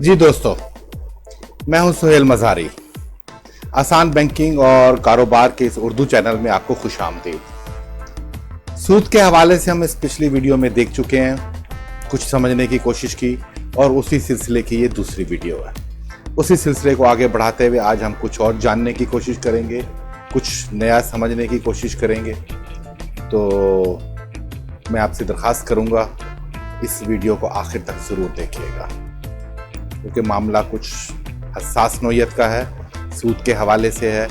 जी दोस्तों, मैं हूं सुहेल मज़ारी। आसान बैंकिंग और कारोबार के इस उर्दू चैनल में आपको खुशामदीद। सूद के हवाले से हम इस पिछली वीडियो में देख चुके हैं, कुछ समझने की कोशिश की और उसी सिलसिले की ये दूसरी वीडियो है। उसी सिलसिले को आगे बढ़ाते हुए आज हम कुछ और जानने की कोशिश करेंगे, कुछ नया समझने की कोशिश करेंगे। तो मैं आपसे दरख्वास्त करूंगा इस वीडियो को आखिर तक ज़रूर देखिएगा, क्योंकि मामला कुछ हसास नौयत का है, सूद के हवाले से है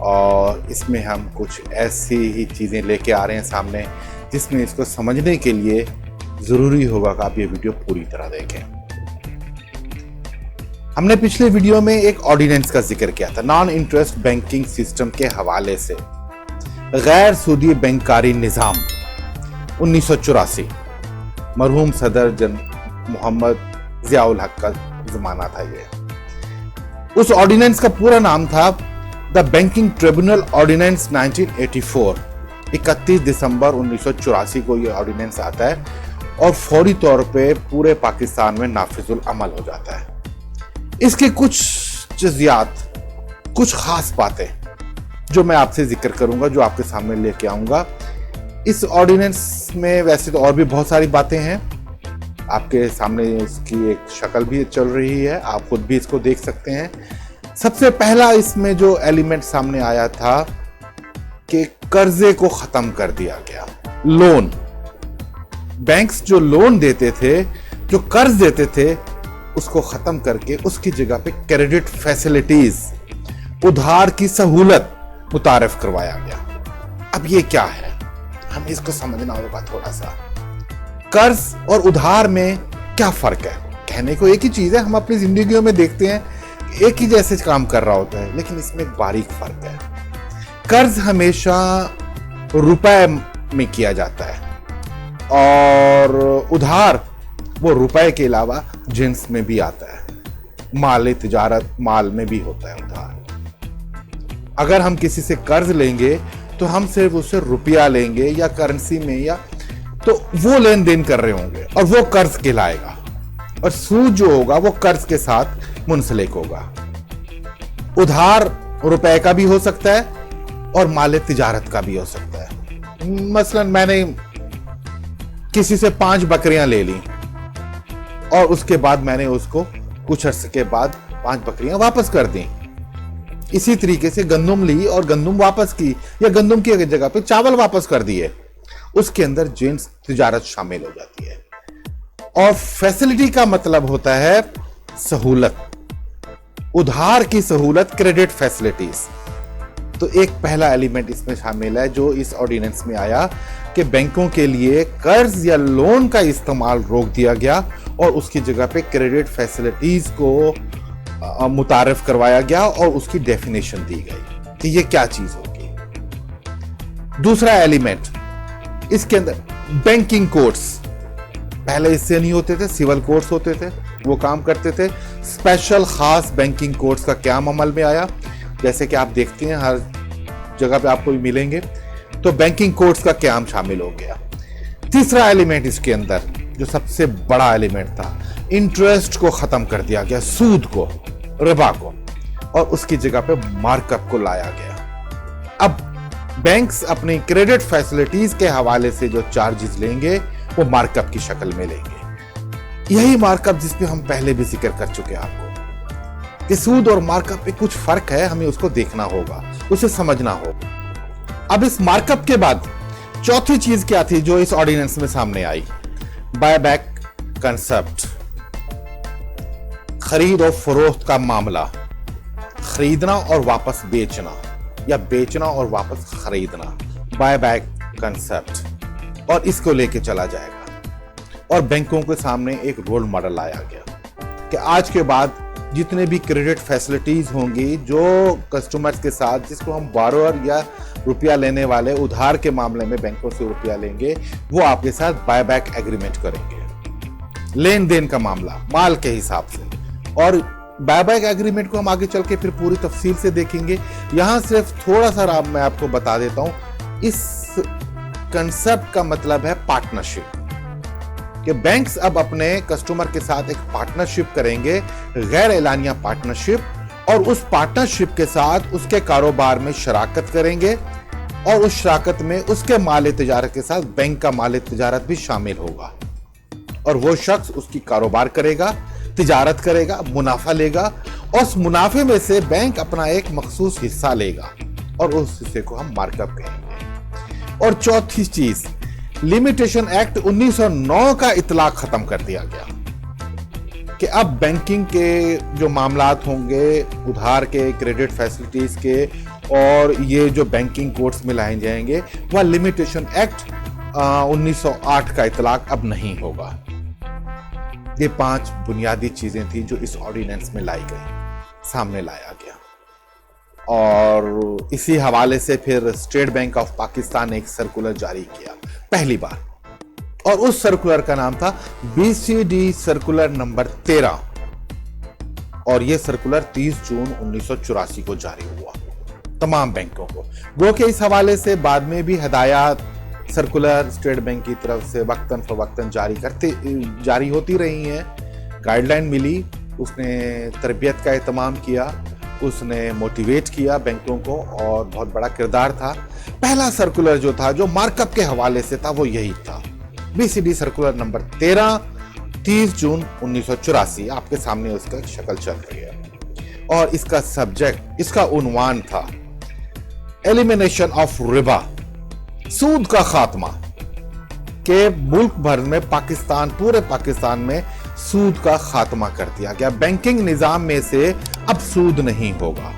और इसमें हम कुछ ऐसी ही चीज़ें लेके आ रहे हैं सामने जिसमें इसको समझने के लिए ज़रूरी होगा कि आप ये वीडियो पूरी तरह देखें। हमने पिछले वीडियो में एक ऑर्डिनेंस का जिक्र किया था, नॉन इंटरेस्ट बैंकिंग सिस्टम के हवाले से गैर सूदी बैंकारी निज़ाम 1984, मरहूम सदर जन मोहम्मद ज़ियाउल हक का ज़माना था ये। उस ऑर्डिनेंस का पूरा नाम था द बैंकिंग ट्रिब्यूनल ऑर्डिनेंस 1984। 31 दिसंबर 1984 को ये ऑर्डिनेंस आता है और फौरी तौर पे पूरे पाकिस्तान में नाफिजुल अमल हो जाता है। इसके कुछ जज़ियात, कुछ खास बातें जो मैं आपसे जिक्र करूंगा, जो आपके सामने लेके आऊंगा। इस ऑर्डिनेंस में वैसे तो और भी बहुत सारी बातें हैं, आपके सामने इसकी एक शक्ल भी चल रही है, आप खुद भी इसको देख सकते हैं। सबसे पहला इसमें जो एलिमेंट सामने आया था कि कर्जे को खत्म कर दिया गया। लोन, बैंक्स जो लोन देते थे, जो कर्ज देते थे, उसको खत्म करके उसकी जगह पे क्रेडिट फैसिलिटीज, उधार की सहूलत मुतारिफ करवाया गया। अब ये क्या है, हमें इसको समझना होगा थोड़ा सा। कर्ज और उधार में क्या फर्क है? कहने को एक ही चीज है, हम अपनी जिंदगियों में देखते हैं एक ही जैसे काम कर रहा होता है, लेकिन इसमें एक बारीक फर्क है। कर्ज हमेशा रुपए में किया जाता है और उधार वो रुपए के अलावा जिन्स में भी आता है, माल तिजारत, माल में भी होता है उधार। अगर हम किसी से कर्ज लेंगे तो हम सिर्फ उससे रुपया लेंगे या करेंसी में, या तो वो लेन देन कर रहे होंगे और वो कर्ज कहलाएगा, और सूद जो होगा वो कर्ज के साथ मुंसलिक होगा। उधार रुपए का भी हो सकता है और माल तिजारत का भी हो सकता है। मसलन मैंने किसी से 5 बकरियां ले ली और उसके बाद मैंने उसको कुछ अर्से के बाद 5 बकरियां वापस कर दी। इसी तरीके से गंदम ली और गंदम वापस की, या गंदम की जगह पे चावल वापस कर दिए, उसके अंदर जिन्स तिजारत शामिल हो जाती है। और फैसिलिटी का मतलब होता है सहूलत, उधार की सहूलत, क्रेडिट फैसिलिटीज। तो एक पहला एलिमेंट इसमें शामिल है जो इस ऑर्डिनेंस में आया कि बैंकों के लिए कर्ज या लोन का इस्तेमाल रोक दिया गया और उसकी जगह पे क्रेडिट फैसिलिटीज को मुतारिफ करवाया गया और उसकी डेफिनेशन दी गई कि ये क्या चीज होगी। दूसरा एलिमेंट इसके अंदर बैंकिंग कोर्ट्स, पहले इससे नहीं होते थे, सिविल कोर्ट्स होते थे, वो काम करते थे। स्पेशल खास बैंकिंग कोर्ट्स का क्या अमल में आया, जैसे कि आप देखते हैं हर जगह पे आपको भी मिलेंगे, तो बैंकिंग कोर्ट्स का क्याम शामिल हो गया। तीसरा एलिमेंट इसके अंदर जो सबसे बड़ा एलिमेंट था, इंटरेस्ट को खत्म कर दिया गया, सूद को, रिबा को, और उसकी जगह पे मार्कअप को लाया गया। अब बैंक्स अपनी क्रेडिट फैसिलिटीज के हवाले से जो चार्जेस लेंगे वो मार्कअप की शक्ल में लेंगे। यही मार्कअप जिसपे हम पहले भी जिक्र कर चुके हैं आपको कि सूद और मार्कअप में कुछ फर्क है, हमें उसको देखना होगा, उसे समझना होगा। अब इस मार्कअप के बाद चौथी चीज क्या थी जो इस ऑर्डिनेंस में सामने आई? बायबैक कंसेप्ट, खरीद और फरोख्त का मामला, खरीदना और वापस बेचना या बेचना और वापस खरीदना, बायबैक कंसेप्ट, और इसको लेके चला जाएगा। और बैंकों के सामने एक रोल मॉडल लाया गया कि आज के बाद जितने भी क्रेडिट फैसिलिटीज होंगी जो कस्टमर्स के साथ, जिसको हम बारोअर या रुपया लेने वाले उधार के मामले में बैंकों से रुपया लेंगे, वो आपके साथ बायबैक एग्रीमेंट करेंगे। लेन देन का मामला माल के हिसाब से, और बायबैक एग्रीमेंट को हम आगे चल के फिर पूरी तफसील से देखेंगे। यहां सिर्फ थोड़ा सा मैं आपको बता देता हूं, इस कंसेप्ट का मतलब है पार्टनरशिप। कि बैंक्स अब अपने कस्टमर के साथ एक पार्टनरशिप करेंगे, गैर एलानिया पार्टनरशिप, और उस पार्टनरशिप के साथ उसके कारोबार में शराकत करेंगे और उस शराकत में उसके माल तिजारत के साथ बैंक का माल तिजारत भी शामिल होगा और वो शख्स उसकी कारोबार करेगा, तिजारत करेगा, मुनाफा लेगा और उस मुनाफे में से बैंक अपना एक मखसूस हिस्सा लेगा और उस हिस्से को हम मार्कअप कहेंगे। और चौथी चीज, लिमिटेशन एक्ट 1909 का इतलाक खत्म कर दिया गया कि अब बैंकिंग के जो मामलात होंगे, उधार के, क्रेडिट फैसिलिटीज के और ये जो बैंकिंग कोर्ट्स में लाए जाएंगे, वह लिमिटेशन एक्ट 1908 का इतलाक अब नहीं होगा। ये 5 बुनियादी चीजें थी जो इस ऑर्डिनेंस में लाई गई, सामने लाया गया। और इसी हवाले से फिर स्टेट बैंक ऑफ पाकिस्तान ने एक सर्कुलर जारी किया पहली बार, और उस सर्कुलर का नाम था BCD सर्कुलर नंबर 13, और यह सर्कुलर 30 जून 1984 को जारी हुआ तमाम बैंकों को। गो के इस हवाले से बाद में भी हदायत सर्कुलर स्टेट बैंक की तरफ से वक्तन फवक्तन जारी होती रही हैं। गाइडलाइन मिली, उसने तरबियत का एहतमाम किया, उसने मोटिवेट किया बैंकों को और बहुत बड़ा किरदार था। पहला सर्कुलर जो था, जो मार्कअप के हवाले से था, वो यही था, BCD सर्कुलर नंबर 13, 30 जून 1984। आपके सामने उसका शक्ल चल रही है और इसका सब्जेक्ट, इसका उन्वान था एलिमिनेशन ऑफ रिबा, सूद का खात्मा, के मुल्क भर में पाकिस्तान, पूरे पाकिस्तान में सूद का खात्मा कर दिया गया। बैंकिंग निजाम में से अब सूद नहीं होगा।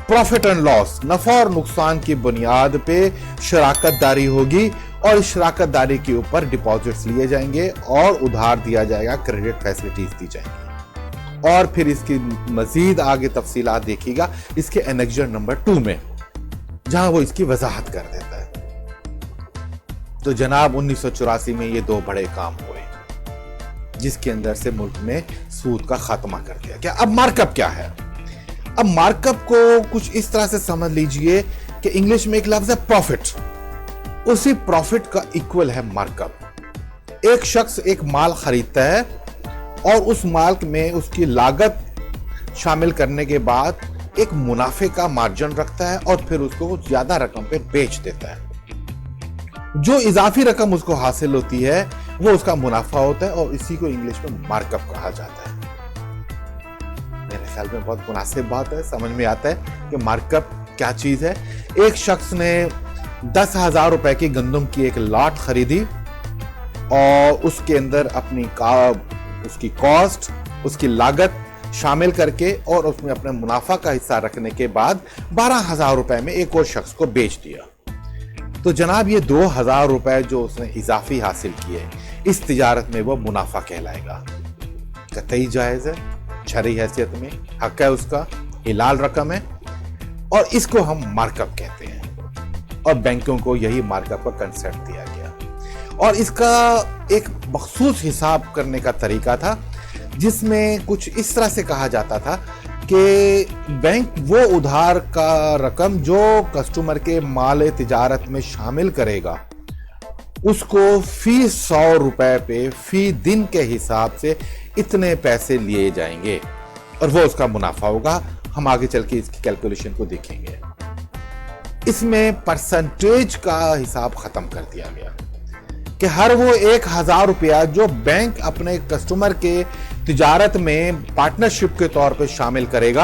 प्रॉफिट एंड लॉस, नफा और नुकसान की बुनियाद पे शराकत दारी होगी और इस शराकत दारी के ऊपर डिपॉजिट्स लिए जाएंगे और उधार दिया जाएगा, क्रेडिट फैसिलिटीज दी जाएंगी। और फिर इसकी मजीद आगे तफसीलात देखिएगा इसके एनेक्जर नंबर 2 में, जहां वो इसकी वजाहत कर देता है। तो जनाब 1984 में ये 2 बड़े काम हुए जिसके अंदर से मुल्क में सूद का खात्मा कर दिया गया। अब मार्कअप क्या है? अब मार्कअप को कुछ इस तरह से समझ लीजिए कि इंग्लिश में एक लफ्ज है प्रॉफिट, उसी प्रॉफिट का इक्वल है मार्कअप। एक शख्स एक माल खरीदता है और उस माल में उसकी लागत शामिल करने के बाद एक मुनाफे का मार्जिन रखता है और फिर उसको ज्यादा रकम पे बेच देता है। जो इजाफी रकम उसको हासिल होती है वो उसका मुनाफा होता है और इसी को इंग्लिश में मार्कअप कहा जाता है। मेरे ख्याल में बहुत मुनासिब बात है, समझ में आता है कि मार्कअप क्या चीज है। एक शख्स ने 10,000 रुपए की गंदम की एक लॉट खरीदी और उसके अंदर अपनी उसकी कॉस्ट, उसकी लागत शामिल करके और उसमें अपने मुनाफा का हिस्सा रखने के बाद 12,000 रुपए में एक और शख्स को बेच दिया। तो जनाब ये 2,000 रुपए जो उसने इजाफी हासिल किए, इस तिजारत में वो मुनाफा कहलाएगा। कतई जायज है, शरई हैसियत में हक है उसका, हिलाल रकम है और इसको हम मार्कअप कहते हैं और बैंकों को यही मार्कअप का कंसेप्ट दिया गया। और इसका एक मखसूस हिसाब करने का तरीका था जिसमें कुछ इस तरह से कहा जाता था कि बैंक वो उधार का रकम जो कस्टमर के माल तिजारत में शामिल करेगा उसको फी 100 रुपए पे फी दिन के हिसाब से इतने पैसे लिए जाएंगे और वो उसका मुनाफा होगा। हम आगे चल के इसकी कैलकुलेशन को देखेंगे। इसमें परसेंटेज का हिसाब खत्म कर दिया गया कि हर वो 1,000 रुपया जो बैंक अपने कस्टमर के तिजारत में पार्टनरशिप के तौर पे शामिल करेगा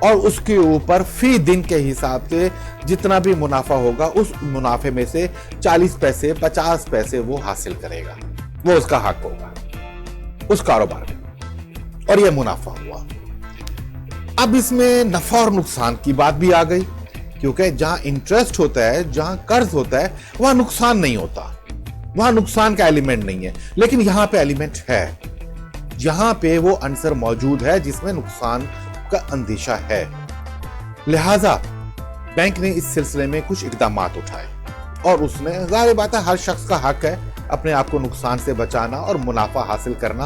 और उसके ऊपर फी दिन के हिसाब से जितना भी मुनाफा होगा उस मुनाफे में से 40 पैसे 50 पैसे वो हासिल करेगा, वो उसका हक होगा उस कारोबार में। और ये मुनाफा हुआ। अब इसमें नफा और नुकसान की बात भी आ गई क्योंकि जहां इंटरेस्ट होता है, जहां कर्ज होता है, वहां नुकसान नहीं होता, वहां नुकसान का एलिमेंट नहीं है। लेकिन यहां पे एलिमेंट है, यहां पे वो आंसर मौजूद है जिसमें नुकसान का अंदेशा है। लिहाजा बैंक ने इस सिलसिले में कुछ इकदाम उठाए और उसने, जाहिर बात है हर शख्स का हक है अपने आप को नुकसान से बचाना और मुनाफा हासिल करना।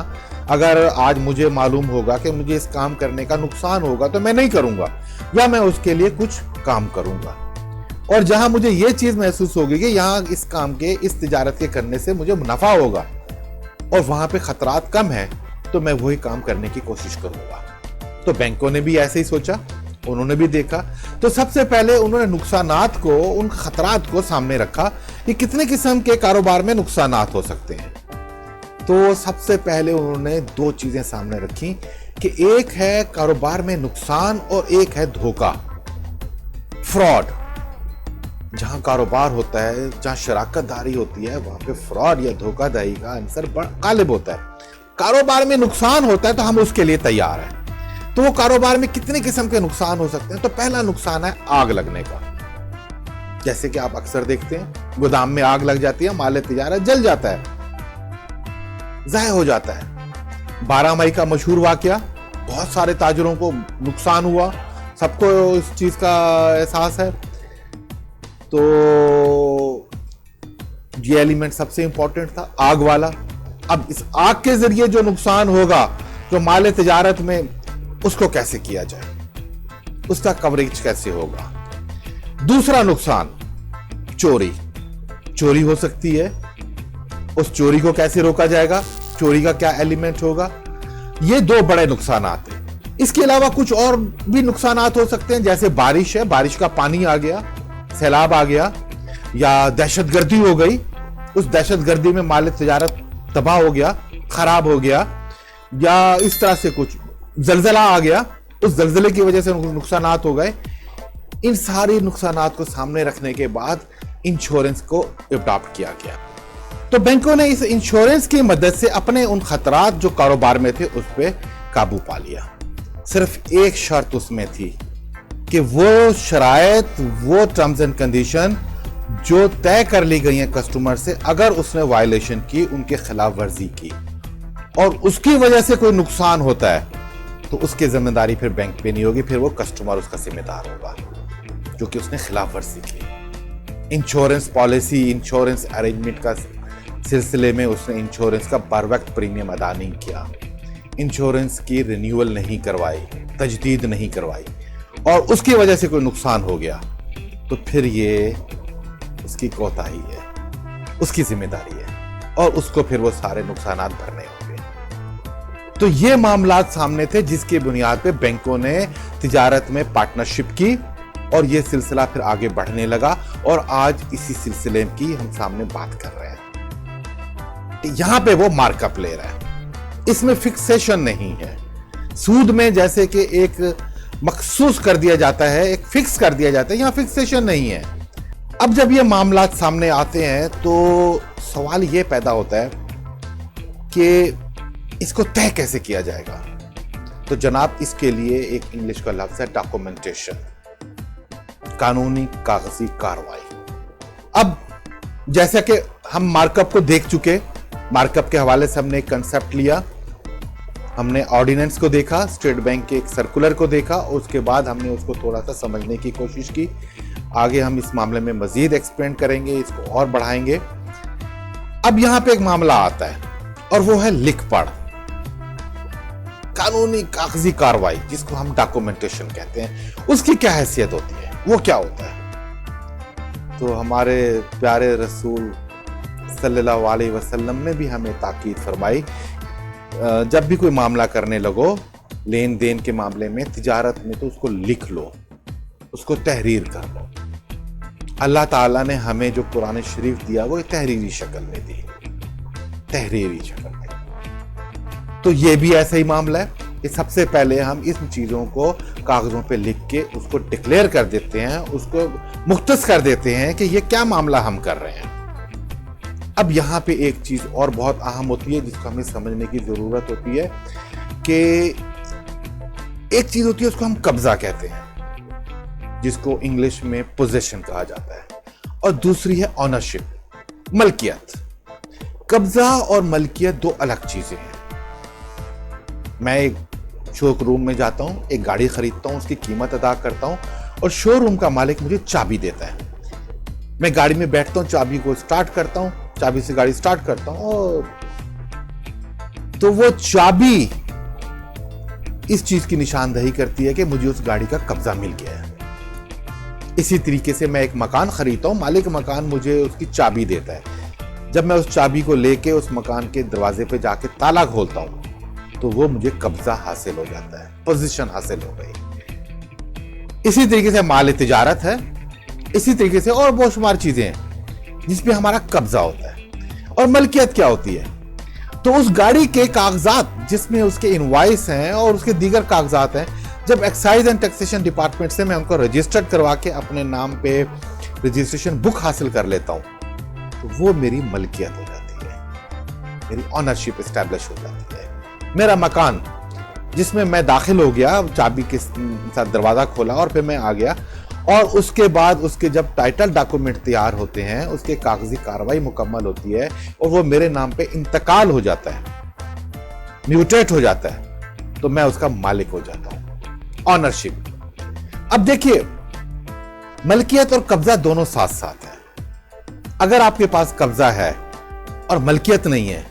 अगर आज मुझे मालूम होगा कि मुझे इस काम करने का नुकसान होगा तो मैं नहीं करूंगा या मैं उसके लिए कुछ काम करूंगा। और जहां मुझे यह चीज महसूस होगी कि यहां इस काम के, इस तिजारत के करने से मुझे मुनाफा होगा और वहां पे खतरात कम है तो मैं वही काम करने की कोशिश करूंगा। तो बैंकों ने भी ऐसे ही सोचा, उन्होंने भी देखा। तो सबसे पहले उन्होंने नुकसानात को, उन खतरात को सामने रखा कि कितने किस्म के कारोबार में नुकसानात हो सकते हैं। तो सबसे पहले उन्होंने दो चीजें सामने रखी कि एक है कारोबार में नुकसान और एक है धोखा, फ्रॉड। जहां कारोबार होता है, जहां शराकतदारी होती है, वहां पे फ्रॉड या धोखाधड़ी का आंसर गालिब होता है। कारोबार में नुकसान होता है तो हम उसके लिए तैयार हैं। तो वो कारोबार में कितने किस्म के नुकसान हो सकते हैं। तो पहला नुकसान है आग लगने का। जैसे कि आप अक्सर देखते हैं, गोदाम में आग लग जाती है, माल तिजारत जल जाता है, ज़ाय हो जाता है। 12 मई का मशहूर वाकया, बहुत सारे ताजरों को नुकसान हुआ, सबको इस चीज का एहसास है। तो ये एलिमेंट सबसे इंपॉर्टेंट था, आग वाला। अब इस आग के जरिए जो नुकसान होगा, जो माल तिजारत में, उसको कैसे किया जाए, उसका कवरेज कैसे होगा। दूसरा नुकसान चोरी। चोरी हो सकती है, उस चोरी को कैसे रोका जाएगा, चोरी का क्या एलिमेंट होगा। ये दो बड़े नुकसान हैं। इसके अलावा कुछ और भी नुकसान हो सकते हैं, जैसे बारिश है, बारिश का पानी आ गया, सैलाब आ गया, या दहशतगर्दी हो गई, उस दहशतगर्दी में माल तिजारत तबाह हो गया, खराब हो गया, या इस तरह से कुछ जलजला आ गया, उस जलजले की वजह से नुकसान हो गए। इन सारे नुकसान को सामने रखने के बाद इंश्योरेंस को अडॉप्ट किया गया। तो बैंकों ने इस इंश्योरेंस की मदद से अपने उन खतरात जो कारोबार में थे उस पर काबू पा लिया। सिर्फ एक शर्त उसमें थी कि वो शराइत, वो टर्म्स एंड कंडीशन जो तय कर ली गई हैं कस्टमर से, अगर उसने वायलेशन की, उनके खिलाफ वर्जी की और उसकी वजह से कोई नुकसान होता है, तो उसकी जिम्मेदारी फिर बैंक पे नहीं होगी, फिर वो कस्टमर उसका जिम्मेदार होगा जो कि उसने खिलाफ वर्जी की। इंश्योरेंस पॉलिसी, इंश्योरेंस अरेंजमेंट का सिलसिले में उसने इंश्योरेंस का बर वक्त प्रीमियम अदा नहीं किया, इंश्योरेंस की रिन्यूअल नहीं करवाई, तजदीद नहीं करवाई, और उसकी वजह से कोई नुकसान हो गया, तो फिर ये उसकी कोताही है, उसकी जिम्मेदारी है, और उसको फिर वो सारे नुकसानात भरने होंगे। तो ये मामलात सामने थे जिसके बुनियाद पे बैंकों ने तिजारत में पार्टनरशिप की और ये सिलसिला फिर आगे बढ़ने लगा, और आज इसी सिलसिले की हम सामने बात कर रहे हैं। यहां पे वो मार्कअप ले रहा है, इसमें फिक्सेशन नहीं है। सूद में जैसे कि एक मखसूस कर दिया जाता है, एक फिक्स कर दिया जाता है, यहां फिक्सेशन नहीं है। अब जब ये मामलात सामने आते हैं तो सवाल ये पैदा होता है कि इसको तय कैसे किया जाएगा। तो जनाब, इसके लिए एक इंग्लिश का लफ्ज है डॉक्यूमेंटेशन, कानूनी कागजी कार्रवाई। अब जैसा कि हम मार्कअप को देख चुके, मार्कअप के हवाले से हमने एक कंसेप्ट लिया, हमने ऑर्डिनेंस को देखा, स्टेट बैंक के एक सर्कुलर को देखा, और उसके बाद हमने उसको थोड़ा सा समझने की कोशिश की। आगे हम इस मामले में मजीद एक्सपेंड करेंगे, इसको और बढ़ाएंगे। अब यहां पे एक मामला आता है और वो है लिख पढ़, कानूनी कागजी कार्रवाई, जिसको हम डॉक्यूमेंटेशन कहते हैं। उसकी क्या हैसियत होती है, वो क्या होता है। तो हमारे प्यारे रसूल सल्लल्लाहु अलैहि वसल्लम ने भी हमें ताकीद फरमाई, जब भी कोई मामला करने लगो, लेन देन के मामले में, तिजारत में, तो उसको लिख लो, उसको तहरीर कर लो। अल्लाह ताला ने हमें जो कुरान शरीफ दिया वो तहरीरी शक्ल में दी, तहरीरी शक्ल में। तो ये भी ऐसा ही मामला है कि सबसे पहले हम इन चीजों को कागजों पे लिख के उसको डिक्लेयर कर देते हैं, उसको मुख्तस कर देते हैं कि ये क्या मामला हम कर रहे हैं। अब यहाँ पे एक चीज और बहुत अहम होती है जिसको हमें समझने की जरूरत होती है कि एक चीज होती है उसको हम कब्जा कहते हैं, जिसको इंग्लिश में पोजेशन कहा जाता है, और दूसरी है ऑनरशिप, मलकियत। कब्जा और मलकियत दो अलग चीजें हैं। मैं एक शोरूम में जाता हूं, एक गाड़ी खरीदता हूं, उसकी कीमत अदा करता हूं, और शोरूम का मालिक मुझे चाबी देता है। मैं गाड़ी में बैठता हूं, चाबी को स्टार्ट करता हूं, चाबी से गाड़ी स्टार्ट करता हूं, और तो वो चाबी इस चीज की निशानदही करती है कि मुझे उस गाड़ी का कब्जा मिल गया है। इसी तरीके से मैं एक मकान खरीदता हूं, मालिक मकान मुझे उसकी चाबी देता है। जब मैं उस चाबी को लेके उस मकान के दरवाजे पे जाके ताला खोलता हूं तो वो मुझे कब्जा हासिल हो जाता है, पोजीशन हासिल हो गई। इसी तरीके से माल तिजारत है, इसी तरीके से और बहुत शुमार चीजें हैं जिसपे हमारा कब्जा होता है। और मलकियत क्या होती है? तो उस गाड़ी के कागजात जिसमें उसके इनवॉइस हैं और उसके दीगर कागजात हैं, जब एक्साइज एंड टैक्सेशन डिपार्टमेंट से मैं उनको रजिस्टर्ड करवा के अपने नाम पे रजिस्ट्रेशन बुक हासिल कर लेता हूं तो वो मेरी मलकियत हो जाती है, मेरी ऑनरशिप एस्टैब्लिश हो जाती है। मेरा मकान जिसमें मैं दाखिल हो गया, चाबी के साथ दरवाजा खोला और फिर मैं आ गया, और उसके बाद उसके जब टाइटल डॉक्यूमेंट तैयार होते हैं, उसके कागजी कार्रवाई मुकम्मल होती है और वो मेरे नाम पे इंतकाल हो जाता है, म्यूटेट हो जाता है, तो मैं उसका मालिक हो जाता हूं, ऑनरशिप। अब देखिए, मलकियत और कब्जा दोनों साथ साथ है। अगर आपके पास कब्जा है और मलकियत नहीं है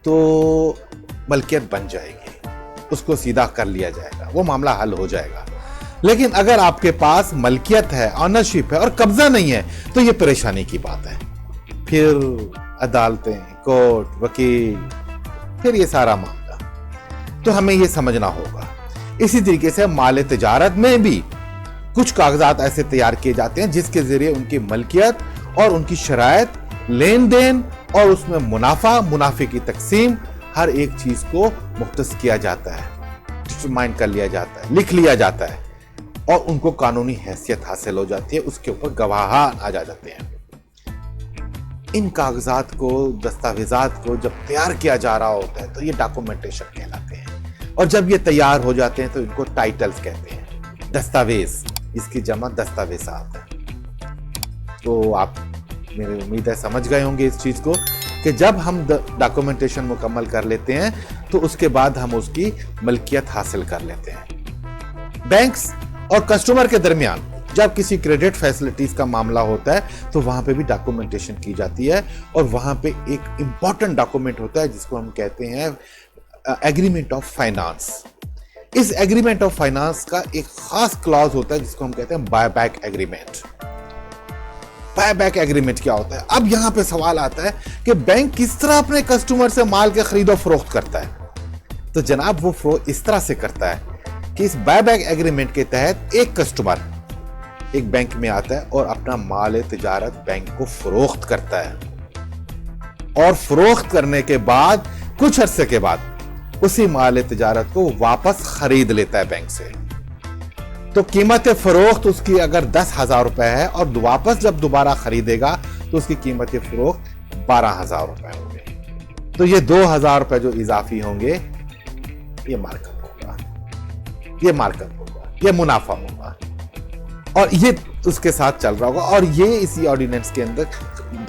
तो मलकियत बन जाएगी, उसको सीधा कर लिया जाएगा, वो मामला हल हो जाएगा। लेकिन अगर आपके पास मलकियत है, ऑनरशिप है और कब्जा नहीं है तो ये परेशानी की बात है। फिर अदालतें, कोर्ट, वकील, फिर ये सारा मामला, तो हमें ये समझना होगा। इसी तरीके से माल तिजारत में भी कुछ कागजात ऐसे तैयार किए जाते हैं जिसके जरिए उनकी मलकियत और उनकी शरायत, लेन देन और उसमें मुनाफा, मुनाफे की तकसीम, हर एक चीज को मुख्तस किया जाता है, डिटरमाइन कर लिया जाता है, लिख लिया जाता है और उनको कानूनी हैसियत हासिल हो जाती है, उसके ऊपर गवाह आ जाते हैं। इन कागजात को, दस्तावेजात को जब तैयार किया जा रहा होता है तो ये डॉक्यूमेंटेशन कहलाते हैं, और जब ये तैयार हो जाते हैं तो इनको टाइटल्स कहते हैं, दस्तावेज, इसकी जमा दस्तावेजात है। तो आप, मेरी उम्मीद है, समझ गए होंगे इस चीज को कि जब हम डॉक्यूमेंटेशन मुकम्मल कर लेते हैं तो उसके बाद हम उसकी मलकियत हासिल कर लेते हैं। बैंक्स और कस्टमर के दरमियान जब किसी क्रेडिट फैसिलिटीज का मामला होता है तो वहां पे भी डॉक्यूमेंटेशन की जाती है, और वहां पे एक इंपॉर्टेंट डॉक्यूमेंट होता है जिसको हम कहते हैं एग्रीमेंट ऑफ फाइनेंस। इस एग्रीमेंट ऑफ फाइनेंस का एक खास क्लॉज होता है जिसको हम कहते हैं buy back agreement. Buy back agreement क्या होता है? अब यहां पे सवाल आता है कि बैंक किस तरह अपने कस्टमर से माल के खरीदो फरोख्त करता है। तो जनाब, वो फरोख्त इस तरह से करता है कि इस बाय बैक एग्रीमेंट के तहत एक कस्टमर एक बैंक में आता है और अपना माल तिजारत बैंक को फरोख्त करता है, और फरोख्त करने के बाद कुछ अरसे के बाद उसी माल तिजारत को वापस खरीद लेता है बैंक से। तो कीमत फरोख्त उसकी अगर 10,000 रुपए है और वापस जब दोबारा खरीदेगा तो उसकी कीमत फरोख्त 12,000 रुपए होंगे। तो ये 2,000 रुपए जो इजाफी होंगे, ये मार्कअप होगा, ये मार्कअप होगा, ये मुनाफा होगा, और ये उसके साथ चल रहा होगा। और ये इसी ऑर्डिनेंस के अंदर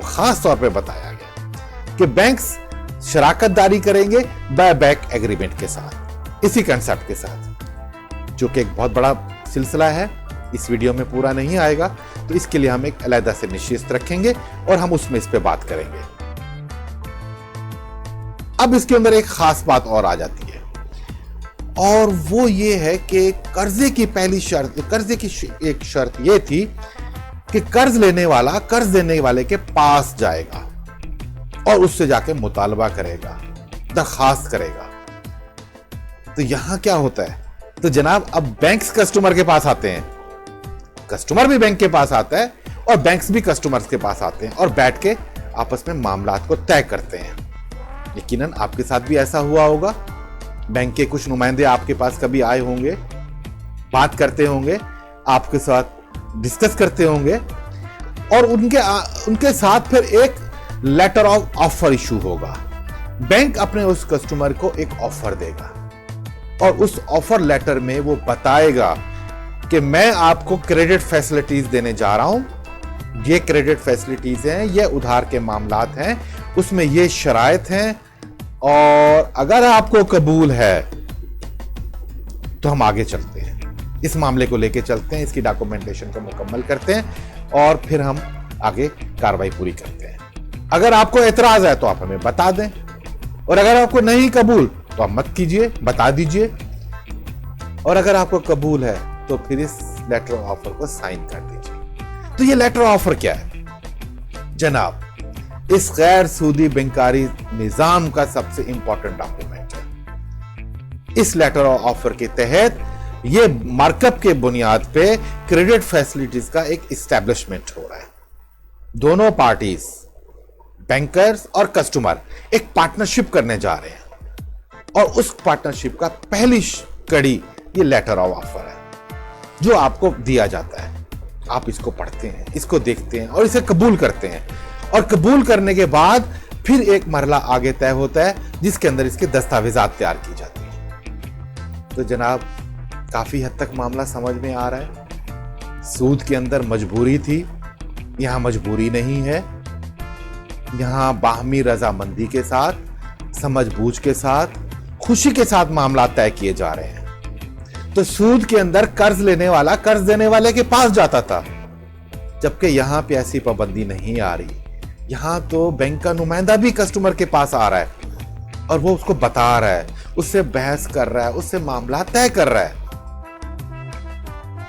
खास तौर पे बताया गया कि बैंक्स शराकतदारी करेंगे बाय बैक एग्रीमेंट के साथ, इसी कंसेप्ट के साथ, जो कि एक बहुत बड़ा सिलसिला है, इस वीडियो में पूरा नहीं आएगा, तो इसके लिए हम एक अलग से निश्चित रखेंगे और हम उसमें इस पे बात करेंगे। अब इसके अंदर एक खास बात और आ जाती है, और वो ये है कि कर्जे की पहली शर्त, कर्जे की एक शर्त ये थी कि कर्ज लेने वाला कर्ज देने वाले के पास जाएगा और उससे जाके मुतालबा करेगा, दरखास्त करेगा। तो यहां क्या होता है? तो जनाब, अब बैंक्स कस्टमर के पास आते हैं, कस्टमर भी बैंक के पास आता है और बैंक्स भी कस्टमर्स के पास आते हैं और बैठ के आपस में मामलात को तय करते हैं। यकीनन आपके साथ भी ऐसा हुआ होगा, बैंक के कुछ नुमाइंदे आपके पास कभी आए होंगे, बात करते होंगे, आपके साथ डिस्कस करते होंगे, और उनके साथ फिर एक लेटर ऑफ ऑफर इशू होगा। बैंक अपने उस कस्टमर को एक ऑफर देगा और उस ऑफर लेटर में वो बताएगा कि मैं आपको क्रेडिट फैसिलिटीज देने जा रहा हूं, ये क्रेडिट फैसिलिटीज हैं, ये उधार के मामलात हैं, उसमें ये शराइत हैं, और अगर आपको कबूल है तो हम आगे चलते हैं, इस मामले को लेके चलते हैं, इसकी डॉक्यूमेंटेशन को मुकम्मल करते हैं और फिर हम आगे कार्रवाई पूरी करते हैं। अगर आपको एतराज है तो आप हमें बता दें, और अगर आपको नहीं कबूल तो आप मत कीजिए, बता दीजिए, और अगर आपको कबूल है तो फिर इस लेटर ऑफ ऑफर को साइन कर दीजिए। तो ये लेटर ऑफ ऑफर क्या है? जनाब, इस गैर सूदी बैंकारी निजाम का सबसे इंपॉर्टेंट डॉक्यूमेंट है। इस लेटर ऑफ ऑफर के तहत ये मार्कअप के बुनियाद पे क्रेडिट फैसिलिटीज का एक इस्टेब्लिशमेंट हो रहा है। दोनों पार्टीज, बैंकर्स और कस्टमर, एक पार्टनरशिप करने जा रहे हैं और उस पार्टनरशिप का पहली कड़ी ये लेटर ऑफ ऑफर है जो आपको दिया जाता है। आप इसको पढ़ते हैं, इसको देखते हैं और इसे कबूल करते हैं और कबूल करने के बाद फिर एक मरला आगे तय होता है जिसके अंदर इसके दस्तावेजात तैयार की जाती है। तो जनाब, काफी हद तक मामला समझ में आ रहा है। सूद के अंदर मजबूरी थी, यहां मजबूरी नहीं है। यहां बाहमी रजामंदी के साथ, समझबूझ के साथ, खुशी के साथ मामला तय किए जा रहे हैं। तो सूद के अंदर कर्ज लेने वाला कर्ज देने वाले के पास जाता था, जबकि यहां पे ऐसी पाबंदी नहीं आ रही। यहां तो बैंक का नुमाइंदा भी कस्टमर के पास आ रहा है और वो उसको बता रहा है, उससे बहस कर रहा है, उससे मामला तय कर रहा है।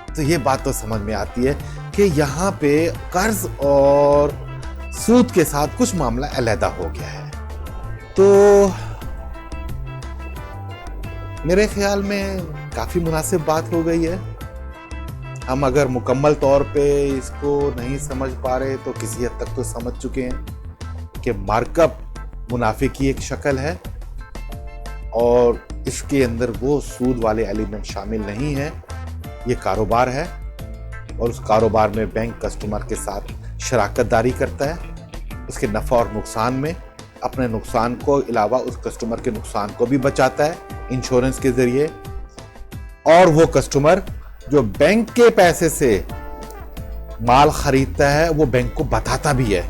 तो ये बात तो समझ में आती है कि यहां पे कर्ज और सूद के साथ कुछ मामला अलहदा हो गया है। तो मेरे ख्याल में काफी मुनासिब बात हो गई है। हम अगर मुकम्मल तौर पे इसको नहीं समझ पा रहे तो किसी हद तक तो समझ चुके हैं कि मार्कअप मुनाफे की एक शक्ल है और इसके अंदर वो सूद वाले एलिमेंट शामिल नहीं है। ये कारोबार है और उस कारोबार में बैंक कस्टमर के साथ शराकतदारी करता है। उसके नफा और नुकसान में अपने नुकसान को अलावा उस कस्टमर के नुकसान को भी बचाता है इंश्योरेंस के जरिए। और वो कस्टमर जो बैंक के पैसे से माल खरीदता है वो बैंक को बताता भी है।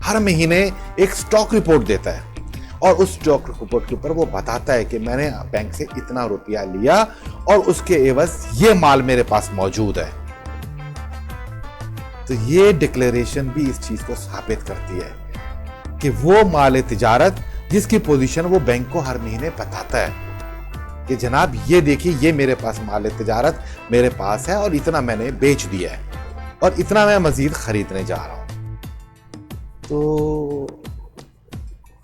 हर महीने एक स्टॉक रिपोर्ट देता है और उस स्टॉक रिपोर्ट के ऊपर वो बताता है कि मैंने बैंक से इतना रुपया लिया और उसके एवज ये माल मेरे पास मौजूद है। तो ये डिक्लेरेशन भी इस चीज को साबित करती है कि वो माल तिजारत जिसकी पोजीशन वो बैंक को हर महीने बताता है कि जनाब ये देखिए, ये मेरे पास माल तिजारत मेरे पास है और इतना मैंने बेच दिया है और इतना मैं मजीद खरीदने जा रहा हूं। तो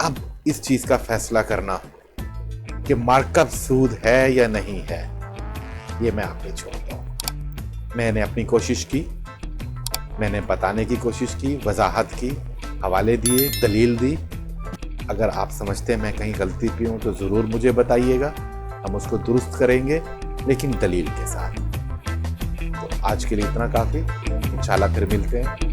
अब इस चीज का फैसला करना कि मार्कअप सूद है या नहीं है, ये मैं आप पे छोड़ता हूं। मैंने अपनी कोशिश की, मैंने बताने की कोशिश की, वजाहत की, हवाले दिए, दलील दी। अगर आप समझते हैं मैं कहीं गलती पे हूं तो जरूर मुझे बताइएगा, हम उसको दुरुस्त करेंगे, लेकिन दलील के साथ। तो आज के लिए इतना काफी। इंशाल्लाह फिर मिलते हैं।